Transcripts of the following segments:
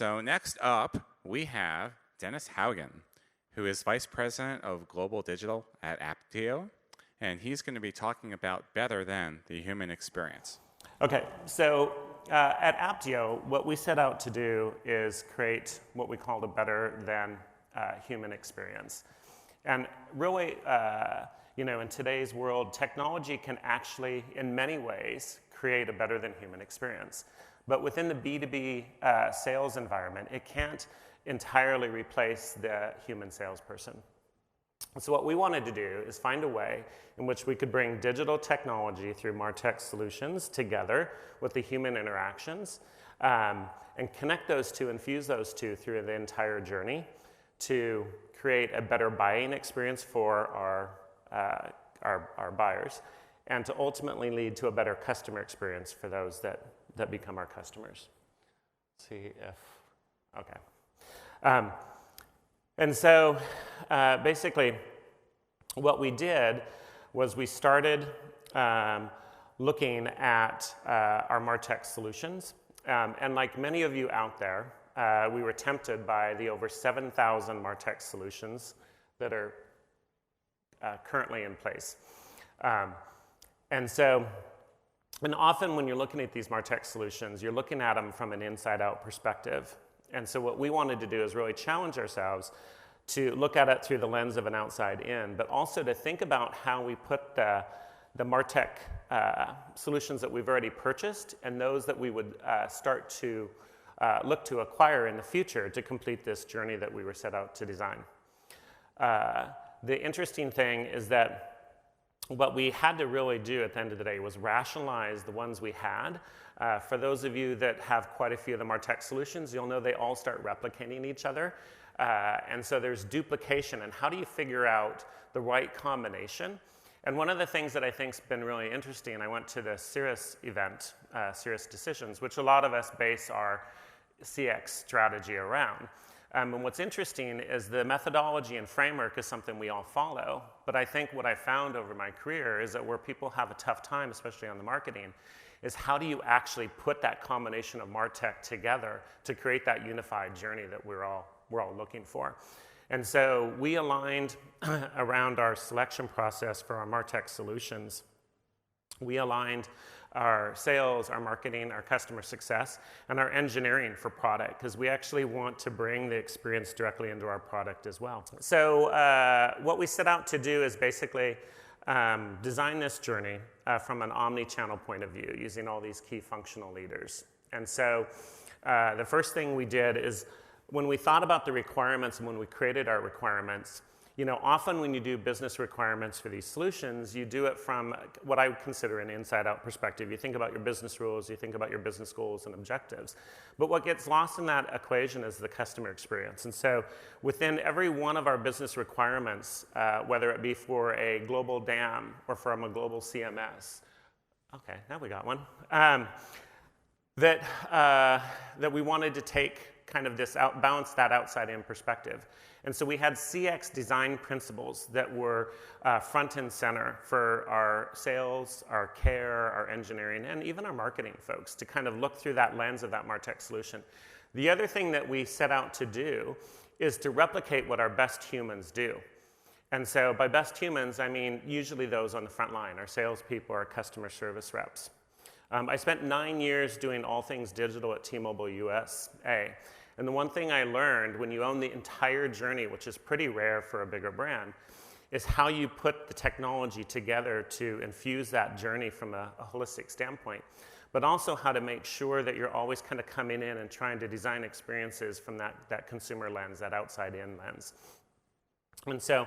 So next up, we have Dennis Haugan, who is Vice President of Global Digital at Apptio, and he's going to be talking about better than the human experience. Okay, so at Apptio, what we set out to do is create what we call a better than human experience. And really, in today's world, technology can actually, in many ways, create a better than human experience. But within the B2B sales environment, it can't entirely replace the human salesperson. So what we wanted to do is find a way in which we could bring digital technology through Martech solutions together with the human interactions and connect those two, infuse those two through the entire journey to create a better buying experience for our buyers and to ultimately lead to a better customer experience for those that become our customers. Let's see if, okay. And so basically what we did was we started looking at our Martech solutions. And like many of you out there, we were tempted by the over 7,000 Martech solutions that are currently in place. And often when you're looking at these Martech solutions, you're looking at them from an inside-out perspective. And so what we wanted to do is really challenge ourselves to look at it through the lens of an outside-in, but also to think about how we put the Martech solutions that we've already purchased and those that we would start to look to acquire in the future to complete this journey that we were set out to design. The interesting thing is that what we had to really do at the end of the day was rationalize the ones we had. For those of you that have quite a few of the Martech solutions, you'll know they all start replicating each other. And so there's duplication. And how do you figure out the right combination? And one of the things that I think's been really interesting, I went to the Cirrus event, Cirrus Decisions, which a lot of us base our CX strategy around. And what's interesting is the methodology and framework is something we all follow. But I think what I found over my career is that where people have a tough time, especially on the marketing, is how do you actually put that combination of Martech together to create that unified journey that we're all looking for. And so we aligned around our selection process for our Martech solutions. We aligned our sales, our marketing, our customer success, and our engineering for product, because we actually want to bring the experience directly into our product as well. So what we set out to do is basically design this journey from an omni-channel point of view, using all these key functional leaders. And so the first thing we did is when we thought about the requirements and when we created our requirements, often when you do business requirements for these solutions, you do it from what I would consider an inside-out perspective. You think about your business rules, you think about your business goals and objectives. But what gets lost in that equation is the customer experience. And so within every one of our business requirements, whether it be for a global DAM or from a global CMS, okay, now we got one, that we wanted to take kind of this balance that outside-in perspective. And so we had CX design principles that were front and center for our sales, our care, our engineering, and even our marketing folks to kind of look through that lens of that Martech solution. The other thing that we set out to do is to replicate what our best humans do. And so by best humans, I mean usually those on the front line, our salespeople, our customer service reps. I spent 9 years doing all things digital at T-Mobile USA. And the one thing I learned when you own the entire journey, which is pretty rare for a bigger brand, is how you put the technology together to infuse that journey from a holistic standpoint, but also how to make sure that you're always kind of coming in and trying to design experiences from that consumer lens, that outside-in lens. And so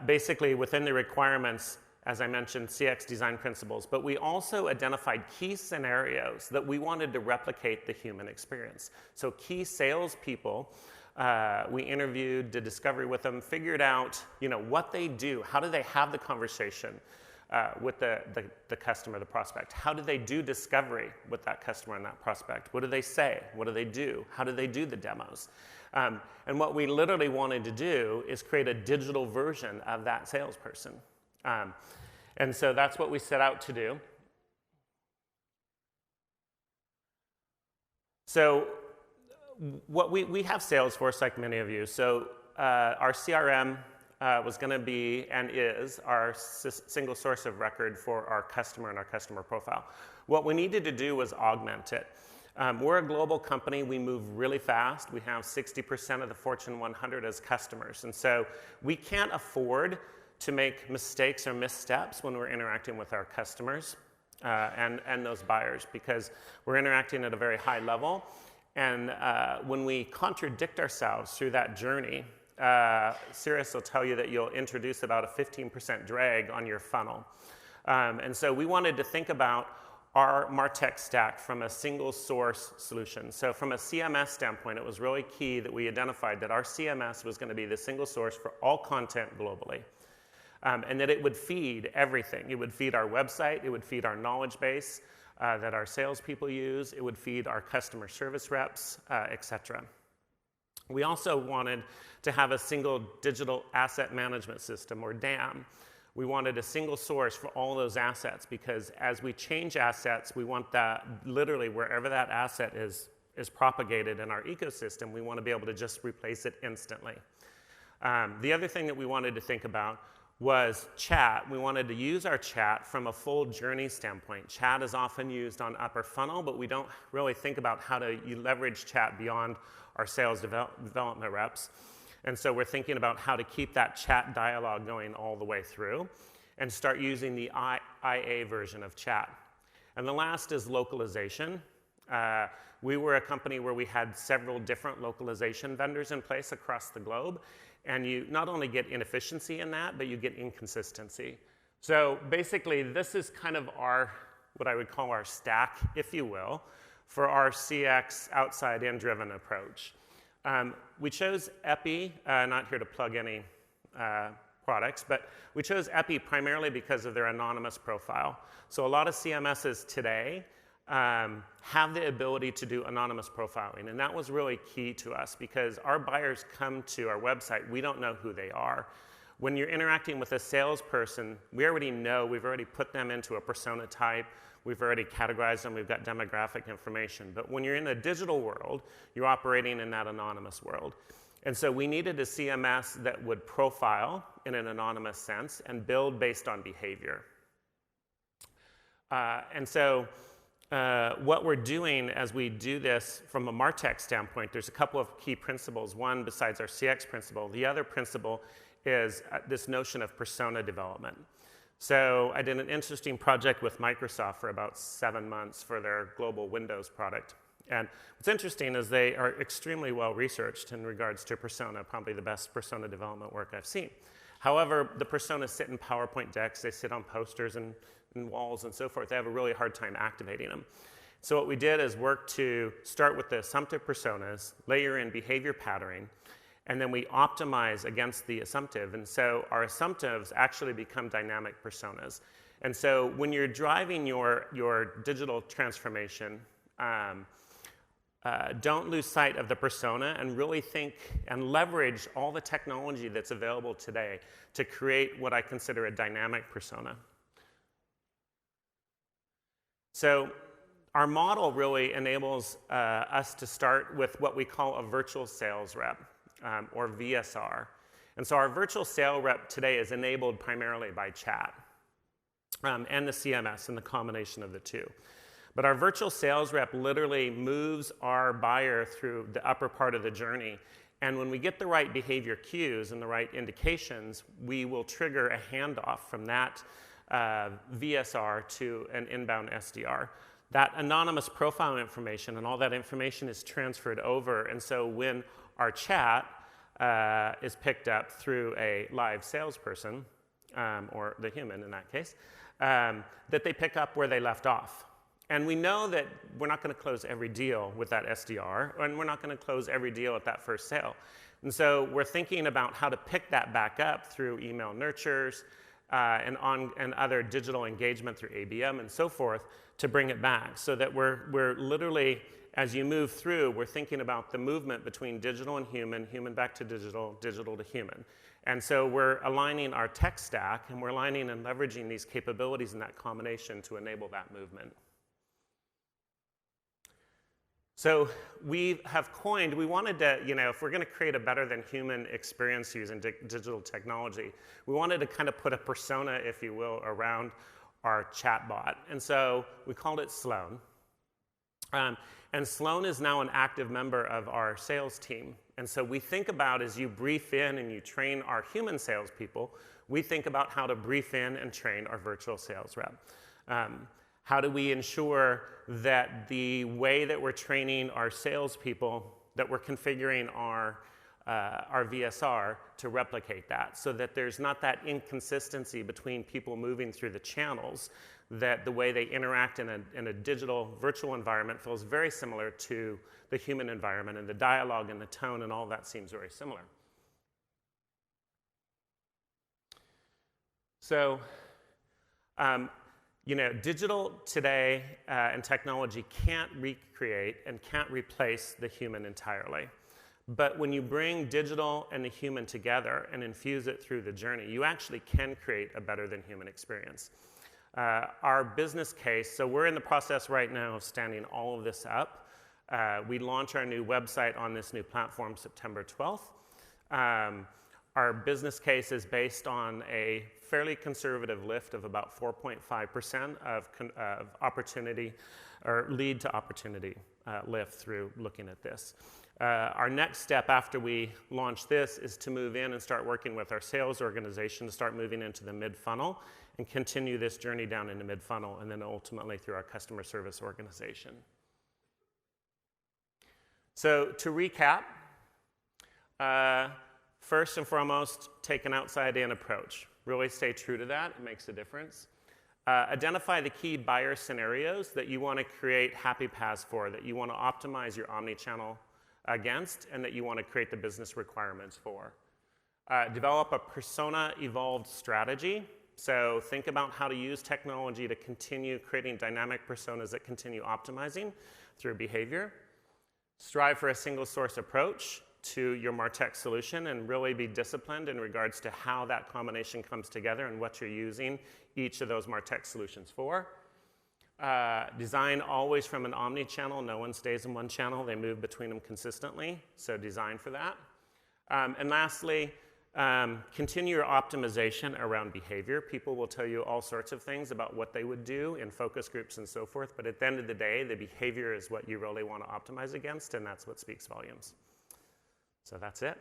basically within the requirements, as I mentioned, CX design principles, but we also identified key scenarios that we wanted to replicate the human experience. So key salespeople, we interviewed, did discovery with them, figured out, what they do, how do they have the conversation with the customer, the prospect? How do they do discovery with that customer and that prospect? What do they say? What do they do? How do they do the demos? And what we literally wanted to do is create a digital version of that salesperson. And so that's what we set out to do. So we have Salesforce, like many of you. So our CRM was going to be and is our single source of record for our customer and our customer profile. What we needed to do was augment it. We're a global company. We move really fast. We have 60% of the Fortune 100 as customers. And so we can't afford to make mistakes or missteps when we're interacting with our customers and those buyers, because we're interacting at a very high level. And when we contradict ourselves through that journey, Sirius will tell you that you'll introduce about a 15% drag on your funnel. And so we wanted to think about our Martech stack from a single source solution. So from a CMS standpoint, it was really key that we identified that our CMS was going to be the single source for all content globally. And that it would feed everything. It would feed our website, it would feed our knowledge base that our salespeople use, it would feed our customer service reps, etc. We also wanted to have a single digital asset management system, or DAM. We wanted a single source for all those assets, because as we change assets, we want that literally wherever that asset is propagated in our ecosystem, we want to be able to just replace it instantly. The other thing that we wanted to think about was chat. We wanted to use our chat from a full journey standpoint. Chat is often used on upper funnel, but we don't really think about how to leverage chat beyond our sales development reps. And so we're thinking about how to keep that chat dialogue going all the way through and start using the IA version of chat. And the last is localization. We were a company where we had several different localization vendors in place across the globe. And you not only get inefficiency in that, but you get inconsistency. So basically, this is kind of what I would call our stack, if you will, for our CX outside-in driven approach. We chose Epi, not here to plug any products, but we chose Epi primarily because of their anonymous profile. So a lot of CMSs today have the ability to do anonymous profiling, and that was really key to us because our buyers come to our website, we don't know who they are. When you're interacting with a salesperson, we already know, we've already put them into a persona type, we've already categorized them, we've got demographic information. But when you're in a digital world, you're operating in that anonymous world. And so we needed a CMS that would profile in an anonymous sense and build based on behavior. What we're doing as we do this from a Martech standpoint, there's a couple of key principles. One, besides our CX principle, the other principle is this notion of persona development. So I did an interesting project with Microsoft for about 7 months for their global Windows product. And what's interesting is they are extremely well researched in regards to persona, probably the best persona development work I've seen. However, the personas sit in PowerPoint decks, they sit on posters and walls and so forth. They have a really hard time activating them. So what we did is work to start with the assumptive personas, layer in behavior patterning, and then we optimize against the assumptive. And so our assumptives actually become dynamic personas. And so when you're driving your digital transformation, don't lose sight of the persona and really think and leverage all the technology that's available today to create what I consider a dynamic persona. So our model really enables us to start with what we call a virtual sales rep, or VSR. And so our virtual sales rep today is enabled primarily by chat and the CMS and the combination of the two. But our virtual sales rep literally moves our buyer through the upper part of the journey. And when we get the right behavior cues and the right indications, we will trigger a handoff from that VSR to an inbound SDR. That anonymous profile information and all that information is transferred over. And so when our chat is picked up through a live salesperson, or the human in that case, that they pick up where they left off. And we know that we're not going to close every deal with that SDR, and we're not going to close every deal at that first sale. And so we're thinking about how to pick that back up through email nurtures and other digital engagement through ABM and so forth to bring it back, so that we're literally, as you move through, we're thinking about the movement between digital and human back to digital, digital to human. And so we're aligning our tech stack, and we're aligning and leveraging these capabilities in that combination to enable that movement. So we have coined, we wanted to, if we're going to create a better than human experience using digital technology, we wanted to kind of put a persona, if you will, around our chatbot. And so we called it Sloan. And Sloan is now an active member of our sales team. And so we think about, as you brief in and you train our human salespeople, we think about how to brief in and train our virtual sales rep. How do we ensure that the way that we're training our salespeople, that we're configuring our VSR to replicate that, so that there's not that inconsistency between people moving through the channels, that the way they interact in a digital virtual environment feels very similar to the human environment, and the dialogue and the tone and all that seems very similar. So, digital today and technology can't recreate and can't replace the human entirely. But when you bring digital and the human together and infuse it through the journey, you actually can create a better than human experience. Our business case, so we're in the process right now of standing all of this up. We launch our new website on this new platform September 12th. Our business case is based on a fairly conservative lift of about 4.5% of opportunity or lead to opportunity lift through looking at this. Our next step after we launch this is to move in and start working with our sales organization to start moving into the mid-funnel and continue this journey down into mid-funnel and then ultimately through our customer service organization. So to recap, first and foremost, take an outside-in approach. Really stay true to that. It makes a difference. Identify the key buyer scenarios that you want to create happy paths for, that you want to optimize your omni-channel against, and that you want to create the business requirements for. Develop a persona-evolved strategy. So think about how to use technology to continue creating dynamic personas that continue optimizing through behavior. Strive for a single source approach to your Martech solution and really be disciplined in regards to how that combination comes together and what you're using each of those Martech solutions for. Design always from an omni-channel. No one stays in one channel. They move between them consistently, so design for that. And lastly, continue your optimization around behavior. People will tell you all sorts of things about what they would do in focus groups and so forth, but at the end of the day, the behavior is what you really want to optimize against, and that's what speaks volumes. So that's it.